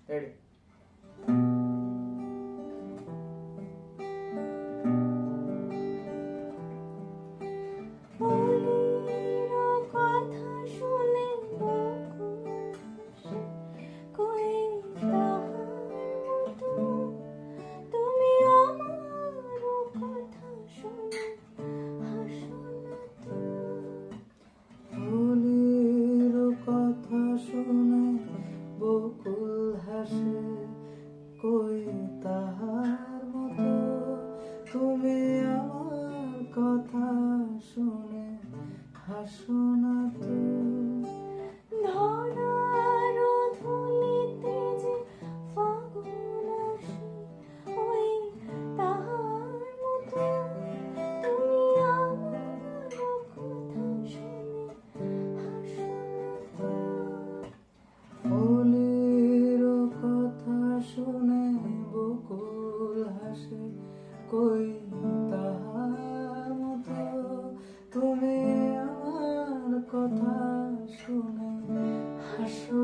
Ready? কথা শুনে কই তুমি আমার কথা শুনে হাসো না তো। ফুলের কথা শুনে বকুল হাসে, কই তাহার মতো তুমি আমার কথা শুনে হাসো না তো। ধরার ধুলিতে যে ফাগুন আসে, ওই তাহার মতো তুমি আমার কথা শুনে হাসো না তো। ফুলের কথা শুনে বকুল হাসে, কই তাহার মতো তুমি আমার কথা শুনে হাসো